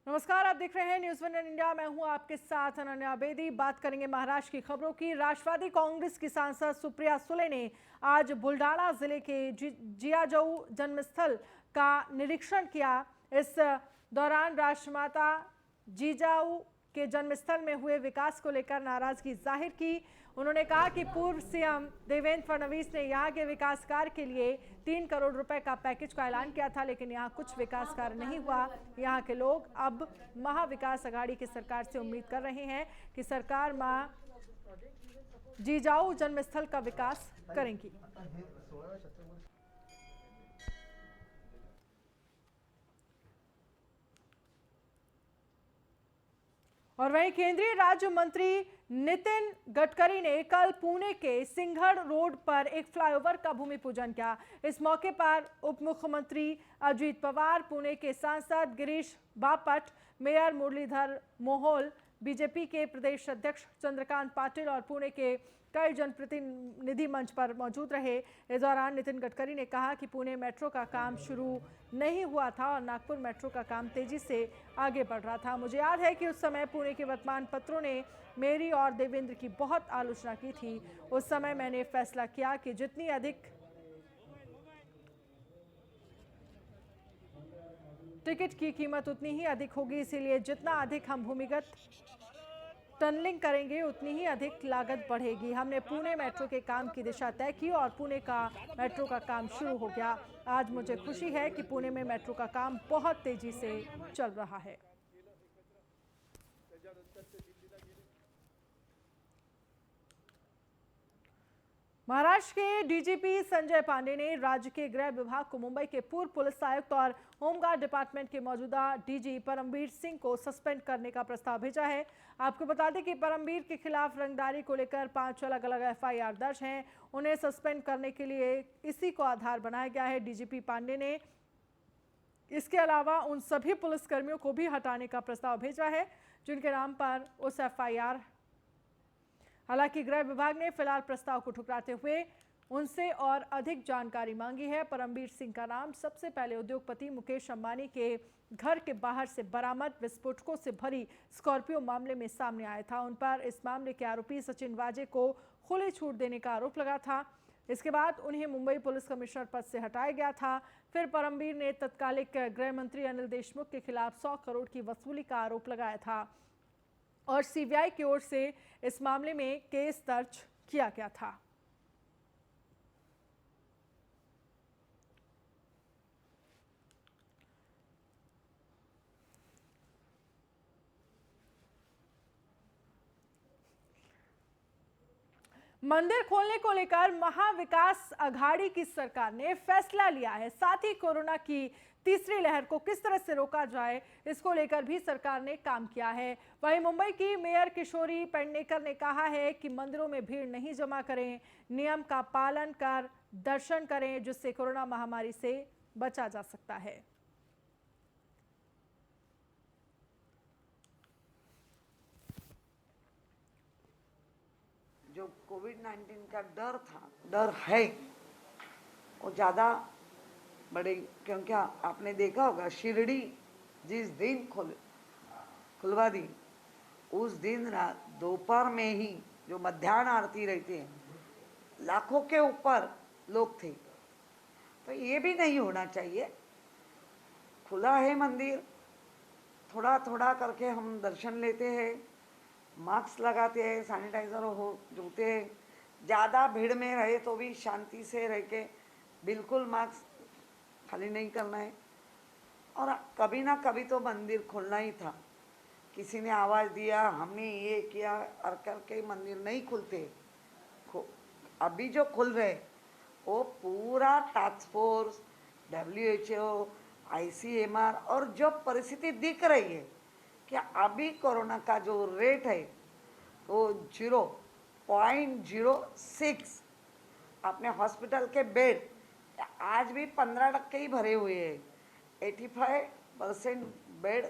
नमस्कार, आप देख रहे हैं न्यूज़ वन इंडिया। मैं हूं आपके साथ अनन्या बेदी। बात करेंगे महाराष्ट्र की खबरों की। राष्ट्रवादी कांग्रेस की सांसद सुप्रिया सुले ने आज बुल्ढाना जिले के जियाजऊ जन्मस्थल का निरीक्षण किया। इस दौरान राष्ट्रमाता जिजाऊ के जन्मस्थल में हुए विकास को लेकर नाराजगी जाहिर की। उन्होंने कहा कि पूर्व सीएम देवेंद्र फडणवीस ने यहां के विकास कार्य के लिए 3 करोड़ रुपए का पैकेज का ऐलान किया था, लेकिन यहां कुछ विकास कार्य नहीं हुआ। यहां के लोग अब महाविकास अघाड़ी की सरकार से उम्मीद कर रहे हैं कि सरकार मां जिजाऊ जन्मस्थल का विकास करेंगी। और वहीं केंद्रीय राज्य मंत्री नितिन गडकरी ने कल पुणे के सिंघड़ रोड पर एक फ्लाईओवर का भूमि पूजन किया। इस मौके पर उप मुख्यमंत्री अजित पवार, पुणे के सांसद गिरीश बापट, मेयर मुरलीधर मोहोल, बीजेपी के प्रदेश अध्यक्ष चंद्रकांत पाटिल और पुणे के कई जनप्रतिनिधि मंच पर मौजूद रहे। इस दौरान नितिन गडकरी ने कहा कि पुणे मेट्रो का काम शुरू नहीं हुआ था और नागपुर मेट्रो का काम तेजी से आगे बढ़ रहा था। मुझे याद है कि उस समय पुणे के वर्तमान पत्रों ने मेरी और देवेंद्र की बहुत आलोचना की थी। उस समय मैंने फैसला किया कि जितनी अधिक टिकट की कीमत उतनी ही अधिक होगी, इसीलिए जितना अधिक हम भूमिगत टनलिंग करेंगे उतनी ही अधिक लागत बढ़ेगी। हमने पुणे मेट्रो के काम की दिशा तय की और पुणे का मेट्रो का काम शुरू हो गया। आज मुझे खुशी है कि पुणे में मेट्रो का काम बहुत तेजी से चल रहा है। महाराष्ट्र के डीजीपी संजय पांडे ने राज्य के गृह विभाग को मुंबई के पूर्व पुलिस आयुक्त और होमगार्ड डिपार्टमेंट के मौजूदा डीजी परमबीर सिंह को सस्पेंड करने का प्रस्ताव भेजा है। आपको बता दें कि परमबीर के खिलाफ रंगदारी को लेकर 5 अलग अलग एफआईआर दर्ज हैं। उन्हें सस्पेंड करने के लिए इसी को आधार बनाया गया है। डीजीपी पांडे ने इसके अलावा उन सभी पुलिसकर्मियों को भी हटाने का प्रस्ताव भेजा है जिनके नाम पर उस एफआईआर। हालांकि गृह विभाग ने फिलहाल प्रस्ताव को ठुकराते हुए उनसे और अधिक जानकारी मांगी है। परमबीर सिंह का नाम सबसे पहले उद्योगपति मुकेश अंबानी के घर के बाहर से बरामद विस्फोटकों से भरी स्कॉर्पियो मामले में सामने आया था। उन पर इस मामले के आरोपी सचिन वाजे को खुली छूट देने का आरोप लगा था। इसके बाद उन्हें मुंबई पुलिस कमिश्नर पद से हटाया गया था। फिर परमबीर ने तत्कालिक गृह मंत्री अनिल देशमुख के खिलाफ 100 करोड़ की वसूली का आरोप लगाया था और सीबीआई की ओर से इस मामले में केस दर्ज किया गया था। मंदिर खोलने को लेकर महाविकास अघाड़ी की सरकार ने फैसला लिया है। साथ ही कोरोना की तीसरी लहर को किस तरह से रोका जाए, इसको लेकर भी सरकार ने काम किया है। वहीं मुंबई की मेयर किशोरी पेडनेकर ने कहा है कि मंदिरों में भीड़ नहीं जमा करें, नियम का पालन कर दर्शन करें, जिससे कोरोना महामारी से बचा जा सकता है। जो कोविड-19 का डर था, डर है, वो ज़्यादा बड़े, क्योंकि आपने देखा होगा शिरडी जिस दिन खुलवा दी, उस दिन रात दोपहर में ही जो मध्याह्न आरती रहती है, लाखों के ऊपर लोग थे। तो ये भी नहीं होना चाहिए। खुला है मंदिर, थोड़ा थोड़ा करके हम दर्शन लेते हैं, मास्क लगाते हैं, सैनिटाइजर हो जूते हैं। ज़्यादा भीड़ में रहे तो भी शांति से रह के बिल्कुल मास्क खाली नहीं करना है। और कभी ना कभी तो मंदिर खोलना ही था। किसी ने आवाज़ दिया, हमने ये किया और करके मंदिर नहीं खुलते। अभी जो खुल रहे वो पूरा टास्क फोर्स, WHO, ICMR और जो परिस्थिति दिख रही है कि अभी कोरोना का जो रेट है वो 0.06, अपने हॉस्पिटल के बेड आज भी 15% ही भरे हुए हैं। 85% बेड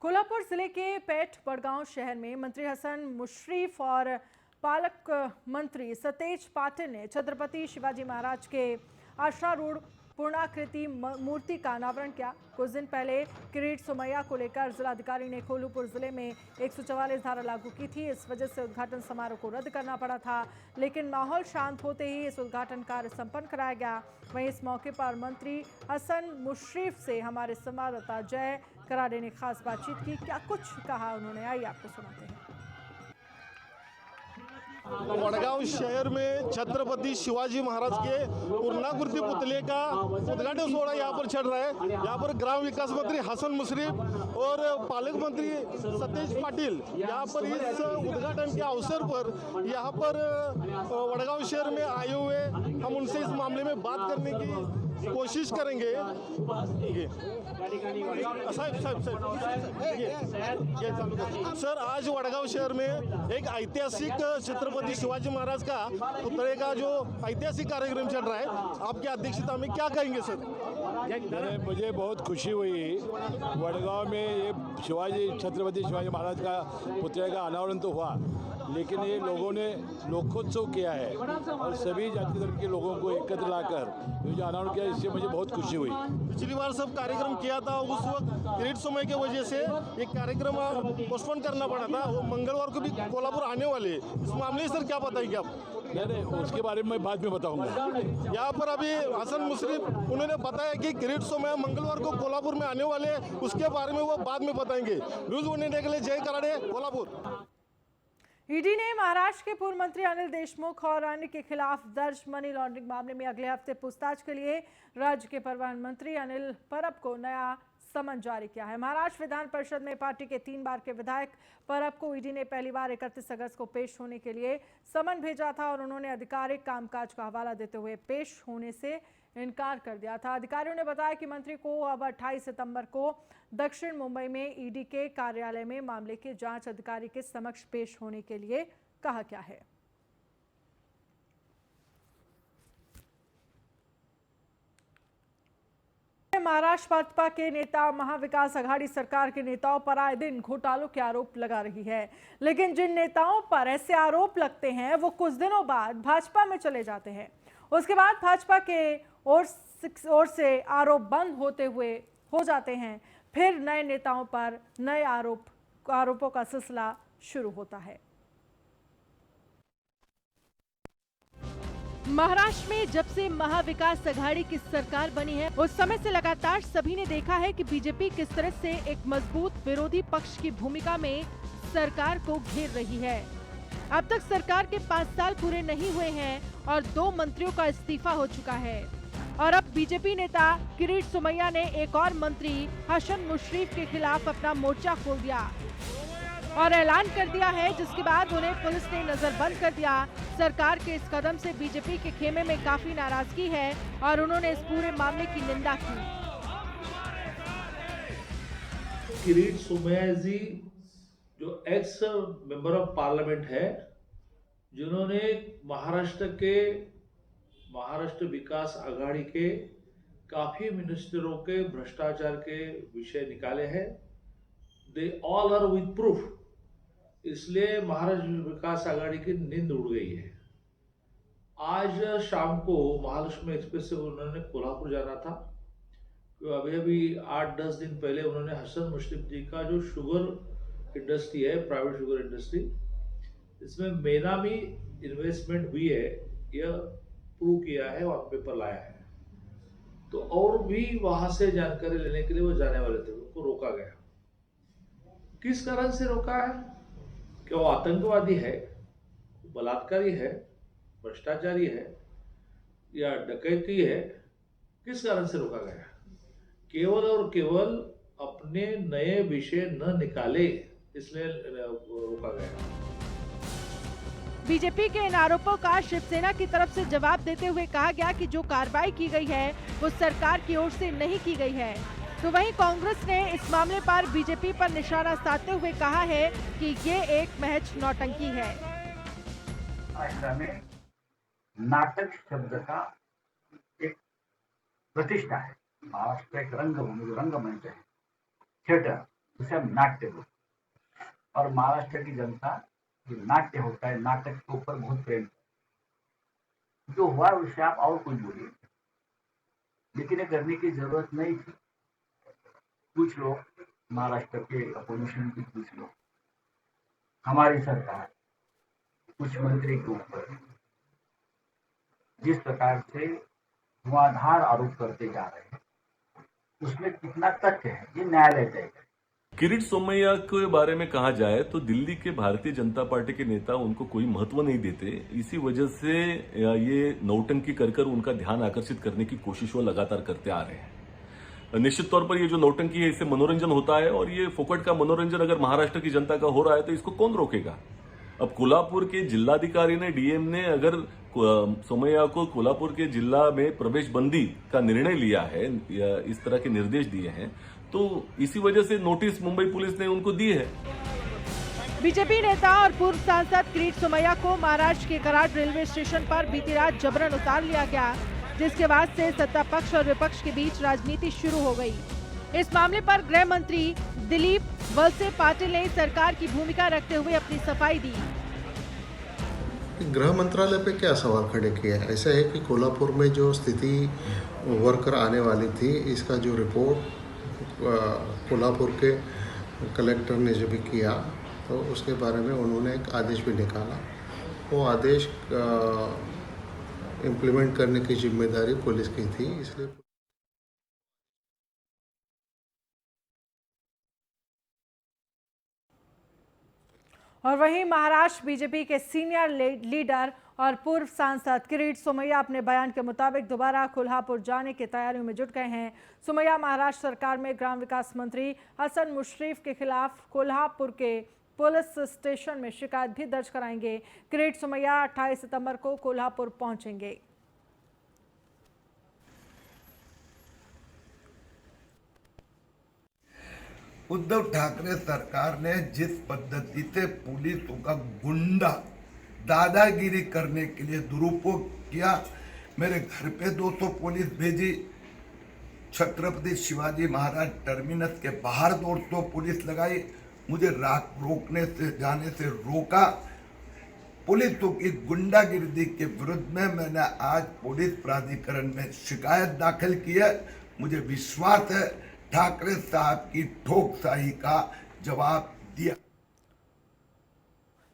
कोल्हापुर जिले के पेठ बड़गांव शहर में मंत्री हसन मुशर्रफ और पालक मंत्री सतेज पाटिल ने छत्रपति शिवाजी महाराज के आशा रोड पूर्णाकृति मूर्ति का अनावरण किया। कुछ दिन पहले किरीट सोमैया को लेकर जिलाधिकारी ने कोल्हापुर जिले में 144 धारा लागू की थी। इस वजह से उद्घाटन समारोह को रद्द करना पड़ा था, लेकिन माहौल शांत होते ही इस उद्घाटन कार्य संपन्न कराया गया। वहीं इस मौके पर मंत्री हसन मुशर्रफ से हमारे संवाददाता जय कराड़े ने खास बातचीत की। क्या कुछ कहा उन्होंने, आइए आपको सुनाते हैं। वडगांव शहर में छत्रपति शिवाजी महाराज के पूर्णाकृति पुतले का उद्घाटन सोहरा यहाँ पर चल रहा है। यहाँ पर ग्राम विकास मंत्री हसन मुशर्रफ और पालक मंत्री सतेज पाटिल यहाँ पर इस उद्घाटन के अवसर पर यहाँ पर वडगांव शहर में आए हुए हम उनसे इस मामले में बात करने की कोशिश करेंगे। सर, आज वडगांव शहर में एक ऐतिहासिक छत्रपति शिवाजी महाराज का पुतले का जो ऐतिहासिक कार्यक्रम चल रहा है, आपकी अध्यक्षता में क्या कहेंगे सर? मुझे बहुत खुशी हुई। वडगांव में ये छत्रपति शिवाजी महाराज का पुतले का अनावरण तो हुआ, लेकिन ये लोगों ने लोकोत्सव किया है और सभी जाति धर्म के लोगों को एकत्र लाकर ये जो अनावरण किया, इससे मुझे बहुत खुशी हुई। पिछली बार सब कार्यक्रम किया था, उस वक्त किरीट समय की वजह से ये कार्यक्रम पोस्टपोन करना पड़ा था। वो मंगलवार को भी कोल्हापुर आने वाले, इस मामले सर क्या बताएंगे आप? नहीं, उसके बारे में मैं बाद में बताऊंगा। यहाँ पर अभी हसन मुशर्रफ उन्होंने बताया कि किरीट समय मंगलवार को कोल्हापुर में आने वाले, उसके बारे में वो बाद में बताएंगे। न्यूज़ 1 के लिए जय कराड़े, कोल्हापुर। ईडी ने महाराष्ट्र के पूर्व मंत्री अनिल देशमुख और अन्य के खिलाफ दर्ज मनी लॉन्ड्रिंग मामले में अगले हफ्ते पूछताछ के लिए राज्य के परिवहन मंत्री अनिल परब को नया समन जारी किया है। महाराष्ट्र विधान परिषद में पार्टी के 3 बार के विधायक परब को ईडी ने पहली बार 31 अगस्त को पेश होने के लिए समन भेजा था और उन्होंने आधिकारिक कामकाज का हवाला देते हुए पेश होने से इनकार कर दिया था। अधिकारियों ने बताया कि मंत्री को अब 28 सितंबर को दक्षिण मुंबई में ईडी के कार्यालय में मामले के जांच अधिकारी के समक्ष पेश होने के लिए कहा गया है। महाराष्ट्र भाजपा के नेता महाविकास आघाड़ी सरकार के नेताओं पर आए दिन घोटालों के आरोप लगा रही है, लेकिन जिन नेताओं पर ऐसे आरोप लगते हैं वो कुछ दिनों बाद भाजपा में चले जाते हैं। उसके बाद भाजपा के ओर से आरोप बंद होते हुए हो जाते हैं, फिर नए नेताओं पर नए आरोपों का सिलसिला शुरू होता है। महाराष्ट्र में जब से महाविकास आघाड़ी की सरकार बनी है, उस समय से लगातार सभी ने देखा है कि बीजेपी किस तरह से एक मजबूत विरोधी पक्ष की भूमिका में सरकार को घेर रही है। अब तक सरकार के 5 साल पूरे नहीं हुए हैं और 2 मंत्रियों का इस्तीफा हो चुका है और अब बीजेपी नेता किरीट सोमैया ने एक और मंत्री हसन मुशर्रफ के खिलाफ अपना मोर्चा खोल दिया और ऐलान कर दिया है, जिसके बाद उन्हें पुलिस ने नजरबंद कर दिया। सरकार के इस कदम से बीजेपी के खेमे में काफी नाराजगी है और उन्होंने इस पूरे मामले की निंदा की। किरीट सोमैया जी जो एक्स मेंबर ऑफ पार्लियामेंट है, जिन्होंने महाराष्ट्र विकास आघाड़ी के काफी मिनिस्टरों के भ्रष्टाचार के विषय निकाले हैं, they all are with proof. इसलिए महाराष्ट्र विकास आघाड़ी की नींद उड़ गई है। आज शाम को महालक्ष्मी एक्सप्रेस से उन्होंने कोल्हापुर जाना था। अभी 8-10 दिन पहले उन्होंने हसन मुशर्रफ जी का जो शुगर इंडस्ट्री है, प्राइवेट शुगर इंडस्ट्री, इसमें बेनामी इन्वेस्टमेंट हुई है, यह प्रूव किया है और पेपर लाया है। तो और भी वहां से जानकारी लेने के लिए वो जाने वाले थे, उनको रोका गया। किस कारण से रोका है? क्या वो आतंकवादी है, बलात्कारी है, भ्रष्टाचारी है या डकैती है? किस कारण से रोका गया? केवल और केवल अपने नए विषय न निकाले, इसलिए रोका गया। बीजेपी के इन आरोपों का शिवसेना की तरफ से जवाब देते हुए कहा गया कि जो कार्रवाई की गई है वो सरकार की ओर से नहीं की गई है। तो वहीं कांग्रेस ने इस मामले पर बीजेपी पर निशाना साधते हुए कहा है कि ये एक महज नौटंकी है। में नाटक शब्द का एक प्रतिष्ठा है। महाराष्ट्र एक रंगभूमि, रंगमंच है, थिएटर, उसे हम नाट्य बोलते हैं। और महाराष्ट्र की जनता जो नाट्य होता है, नाटक के ऊपर बहुत प्रेम। जो हुआ उससे आप और कुछ बोलिए, लेकिन ये करने की जरूरत नहीं थी। कुछ लोग महाराष्ट्र के अपोजिशन के कुछ लोग हमारी सरकार कुछ मंत्री के ऊपर जिस प्रकार से धुआंधार आरोप करते जा रहे हैं, उसमें कितना तथ्य है ये न्यायालय तय करे। किरीट सोमैया के बारे में कहा जाए तो दिल्ली के भारतीय जनता पार्टी के नेता उनको कोई महत्व नहीं देते। इसी वजह से ये नौटंकी कर उनका ध्यान आकर्षित करने की कोशिश वो लगातार करते आ रहे हैं। निश्चित तौर पर ये जो नौटंकी है इससे मनोरंजन होता है, और ये फोकट का मनोरंजन अगर महाराष्ट्र की जनता का हो रहा है तो इसको कौन रोकेगा। अब कोल्हापुर के जिलाधिकारी ने, डीएम ने अगर सोमैया को कोल्हापुर के जिला में प्रवेश बंदी का निर्णय लिया है या इस तरह के निर्देश दिए हैं, तो इसी वजह से नोटिस मुंबई पुलिस ने उनको दी है। बीजेपी नेता और पूर्व सांसद किरीट सोमैया को महाराष्ट्र के कराड रेलवे स्टेशन पर बीती रात जबरन उतार लिया गया, जिसके बाद से सत्ता पक्ष और विपक्ष के बीच राजनीति शुरू हो गई। इस मामले पर गृह मंत्री दिलीप वलसे पाटिल ने सरकार की भूमिका रखते हुए अपनी सफाई दी। गृह मंत्रालय पे क्या सवाल खड़े किए हैं? ऐसा है कि कोल्हापुर में जो स्थिति वर्कर आने वाली थी, इसका जो रिपोर्ट कोल्हापुर के कलेक्टर ने जो भी किया, तो उसके बारे में उन्होंने एक आदेश भी निकाला। वो आदेश इम्प्लीमेंट करने की जिम्मेदारी पुलिस की थी, इसलिए और वहीं महाराष्ट्र बीजेपी के सीनियर लीडर और पूर्व सांसद किरीट सोमैया अपने बयान के मुताबिक दोबारा कोल्हापुर जाने की तैयारियों में जुट गए हैं। सोमैया महाराष्ट्र सरकार में ग्राम विकास मंत्री हसन मुश्रीफ के खिलाफ कोल्हापुर के पुलिस स्टेशन में शिकायत भी दर्ज कराएंगे। किरीट सोमैया 28 सितंबर को कोल्हापुर पहुंचेंगे। उद्धव ठाकरे सरकार ने जिस पद्धति से पुलिस का गुंडा दादागिरी करने के लिए दुरुपयोग किया, मेरे घर पे 200 पुलिस भेजी, छत्रपति शिवाजी महाराज टर्मिनस के बाहर 200 पुलिस लगाई, मुझे रोकने से जाने से रोका। पुलिस की गुंडागिरी के विरुद्ध में मैंने आज पुलिस प्राधिकरण में शिकायत दाखिल की है। मुझे विश्वास है ठाकरे साहब की ठोकशाही का जवाब दिया।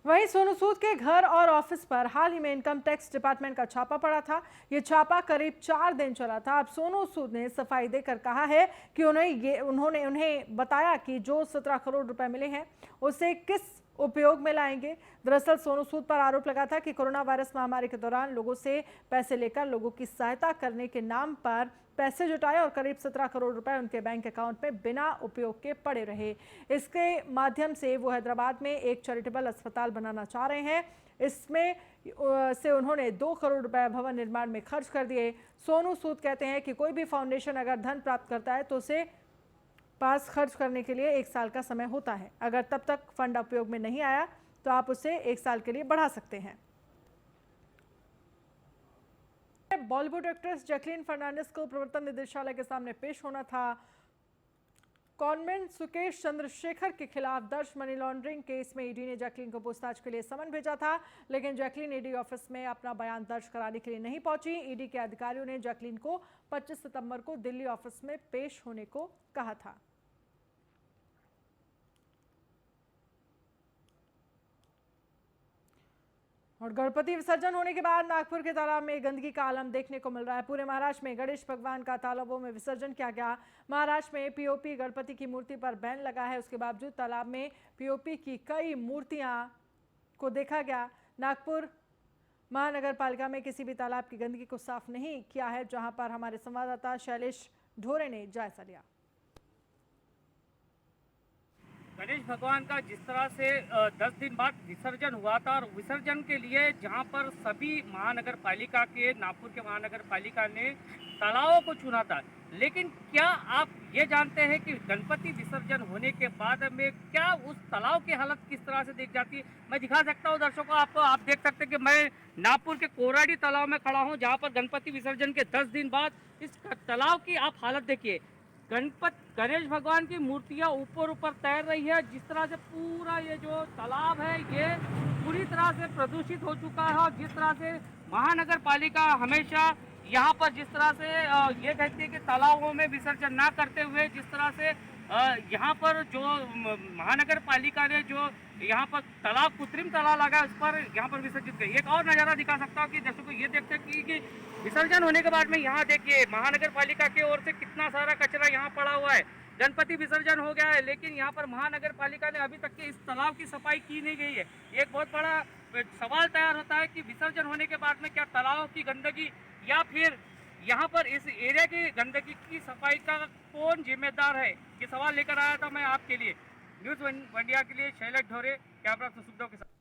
वहीं सोनू सूद के घर और ऑफिस पर हाल ही में इनकम टैक्स डिपार्टमेंट का छापा पड़ा था। ये छापा करीब 4 दिन चला था। अब सोनू सूद ने सफाई देकर कहा है कि उन्होंने उन्हें बताया कि जो 17 करोड़ रुपए मिले हैं उसे किस उपयोग में लाएंगे। दरअसल सोनू सूद पर आरोप लगा था कि कोरोना वायरस महामारी के दौरान लोगों से पैसे लेकर लोगों की सहायता करने के नाम पर पैसे जुटाए और करीब 17 करोड़ रुपए उनके बैंक अकाउंट में बिना उपयोग के पड़े रहे। इसके माध्यम से वो हैदराबाद में एक चैरिटेबल अस्पताल बनाना चाह रहे हैं। इसमें से उन्होंने 2 करोड़ रुपए भवन निर्माण में खर्च कर दिए। सोनू सूद कहते हैं कि कोई भी फाउंडेशन अगर धन प्राप्त करता है तो उसे पास खर्च करने के लिए 1 साल का समय होता है। अगर तब तक फंड उपयोग में नहीं आया तो आप उसे 1 साल के लिए बढ़ा सकते हैं। बॉलीवुड एक्ट्रेस जैकलीन फर्नांडिस को प्रवर्तन निदेशालय के सामने पेश होना था। कॉन्वेंट सुकेश चंद्रशेखर के खिलाफ दर्ज मनी लॉन्ड्रिंग केस में ईडी ने जैकलीन को पूछताछ के लिए समन भेजा था, लेकिन जैकलीन ईडी ऑफिस में अपना बयान दर्ज कराने के लिए नहीं पहुंची। ईडी के अधिकारियों ने जैकलीन को 25 सितंबर को दिल्ली ऑफिस में पेश होने को कहा था। और गणपति विसर्जन होने के बाद नागपुर के तालाब में गंदगी का आलम देखने को मिल रहा है। पूरे महाराष्ट्र में गणेश भगवान का तालाबों में विसर्जन किया गया। महाराष्ट्र में पीओपी गणपति की मूर्ति पर बैन लगा है, उसके बावजूद तालाब में पीओपी की कई मूर्तियां को देखा गया। नागपुर महानगर पालिका में किसी भी तालाब की गंदगी को साफ नहीं किया है, जहां पर हमारे संवाददाता शैलेश ढोरे ने जायजा लिया। गणेश भगवान का जिस तरह से 10 दिन बाद विसर्जन हुआ था और विसर्जन के लिए जहां पर सभी महानगर पालिका के नागपुर के महानगर पालिका ने तालाबों को चुना था, लेकिन क्या आप ये जानते हैं कि गणपति विसर्जन होने के बाद में क्या उस तालाब की हालत किस तरह से देख जाती है? मैं दिखा सकता हूँ दर्शकों आपको, आप देख सकते हैं कि मैं नागपुर के कोराडी तालाब में खड़ा हूँ, जहाँ पर गणपति विसर्जन के 10 दिन बाद इस तालाब की आप हालत देखिए। गणेश भगवान की मूर्तियां ऊपर तैर रही है। जिस तरह से पूरा ये जो तालाब है ये पूरी तरह से प्रदूषित हो चुका है और जिस तरह से महानगर पालिका हमेशा यहाँ पर जिस तरह से ये कहती है कि तालाबों में विसर्जन ना करते हुए जिस तरह से यहाँ पर जो महानगर पालिका ने जो यहाँ पर तालाब कृत्रिम तालाब लगा उस पर यहाँ पर विसर्जित करी। एक और नज़ारा दिखा सकता हूँ कि दर्शकों ये देखते हैं कि विसर्जन होने के बाद में यहाँ देखिए महानगर पालिका की ओर से कितना सारा कचरा यहाँ पड़ा हुआ है। गणपति विसर्जन हो गया है लेकिन यहाँ पर महानगर पालिका ने अभी तक के इस तालाब की सफाई की नहीं गई है। एक बहुत बड़ा सवाल तैयार होता है कि विसर्जन होने के बाद में क्या तालाब की गंदगी या फिर यहाँ पर इस एरिया की गंदगी की सफाई का कौन जिम्मेदार है, ये सवाल लेकर आया था मैं आपके लिए। न्यूज़ इंडिया के लिए शैलेश ढोरे, कैमरा सुखदेव के साथ।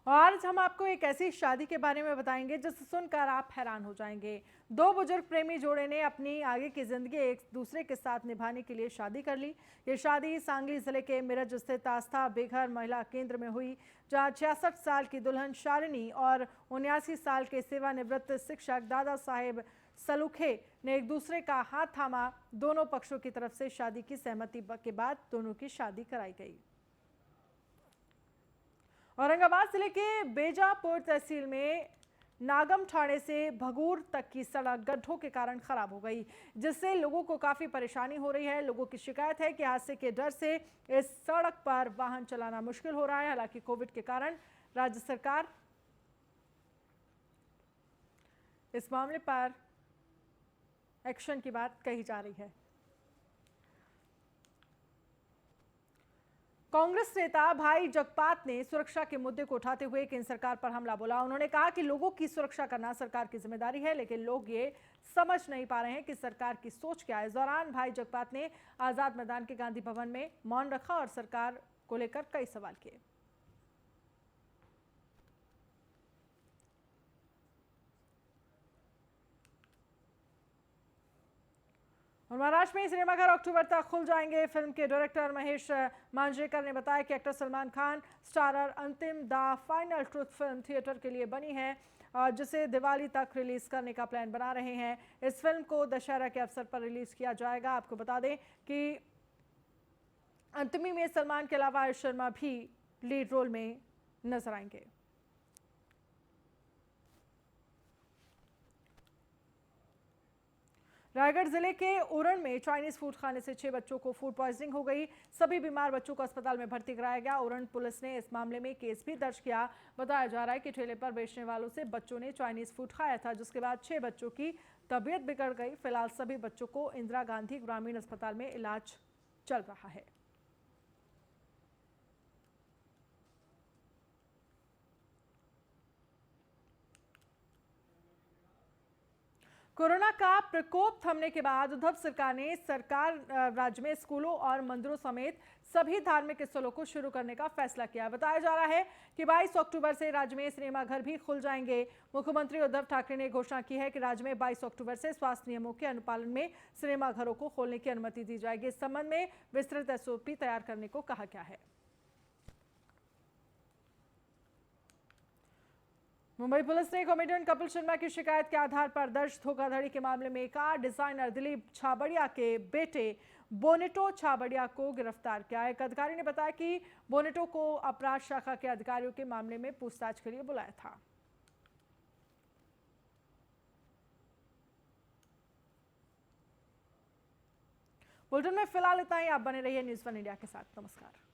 और आज हम आपको एक ऐसी शादी के बारे में बताएंगे जिसे सुनकर आप हैरान हो जाएंगे। दो बुजुर्ग प्रेमी जोड़े ने अपनी आगे की जिंदगी एक दूसरे के साथ निभाने के लिए शादी कर ली। ये शादी सांगली जिले के मिरज स्थित आस्था बेघर महिला केंद्र में हुई, जहां 66 साल की दुल्हन शालिनी और 79 साल के सेवानिवृत्त शिक्षक दादा साहेब सलूखे ने एक दूसरे का हाथ थामा। दोनों पक्षों की तरफ से शादी की सहमति के बाद दोनों की शादी कराई गई। औरंगाबाद जिले के बेजापुर तहसील में नागम ठाणे से भगूर तक की सड़क गड्ढों के कारण खराब हो गई, जिससे लोगों को काफी परेशानी हो रही है। लोगों की शिकायत है कि हादसे के डर से इस सड़क पर वाहन चलाना मुश्किल हो रहा है। हालांकि कोविड के कारण राज्य सरकार इस मामले पर एक्शन की बात कही जा रही है। कांग्रेस नेता भाई जगपात ने सुरक्षा के मुद्दे को उठाते हुए केंद्र सरकार पर हमला बोला। उन्होंने कहा कि लोगों की सुरक्षा करना सरकार की जिम्मेदारी है, लेकिन लोग ये समझ नहीं पा रहे हैं कि सरकार की सोच क्या है। इस दौरान भाई जगपात ने आजाद मैदान के गांधी भवन में मौन रखा और सरकार को लेकर कई सवाल किए। और महाराष्ट्र में सिनेमाघर अक्टूबर तक खुल जाएंगे। फिल्म के डायरेक्टर महेश मांजरेकर ने बताया कि एक्टर सलमान खान स्टारर अंतिम the final truth film theatre के लिए बनी है, जिसे दिवाली तक रिलीज करने का प्लान बना रहे हैं। इस फिल्म को दशहरा के अवसर पर रिलीज किया जाएगा। आपको बता दें कि अंतिमी में सलमान के अलावा आयुष शर्मा भी लीड रोल में नजर आएंगे। रायगढ़ जिले के उरण में चाइनीज फूड खाने से 6 बच्चों को फूड पॉइजनिंग हो गई। सभी बीमार बच्चों को अस्पताल में भर्ती कराया गया। उरण पुलिस ने इस मामले में केस भी दर्ज किया। बताया जा रहा है कि ठेले पर बेचने वालों से बच्चों ने चाइनीज फूड खाया था, जिसके बाद 6 बच्चों की तबीयत बिगड़ गई। फिलहाल सभी बच्चों को इंदिरा गांधी ग्रामीण अस्पताल में इलाज चल रहा है। कोरोना का प्रकोप थमने के बाद उद्धव सरकार ने राज्य में स्कूलों और मंदिरों समेत सभी धार्मिक स्थलों को शुरू करने का फैसला किया। बताया जा रहा है कि 22 अक्टूबर से राज्य में सिनेमाघर भी खुल जाएंगे। मुख्यमंत्री उद्धव ठाकरे ने घोषणा की है कि राज्य में 22 अक्टूबर से स्वास्थ्य नियमों के अनुपालन में सिनेमाघरों को खोलने की अनुमति दी जाएगी। इस संबंध में विस्तृत एसओपी तैयार करने को कहा गया है। मुंबई पुलिस ने कॉमेडियन कपिल शर्मा की शिकायत के आधार पर दर्ज धोखाधड़ी के मामले में कार डिजाइनर दिलीप छाबड़िया के बेटे बोनेटो छाबड़िया को गिरफ्तार किया। एक अधिकारी ने बताया कि बोनेटो को अपराध शाखा के अधिकारियों के मामले में पूछताछ के लिए बुलाया था। बुलेटिन में फिलहाल इतना ही। आप बने रहिए न्यूज़ 1 इंडिया के साथ। नमस्कार।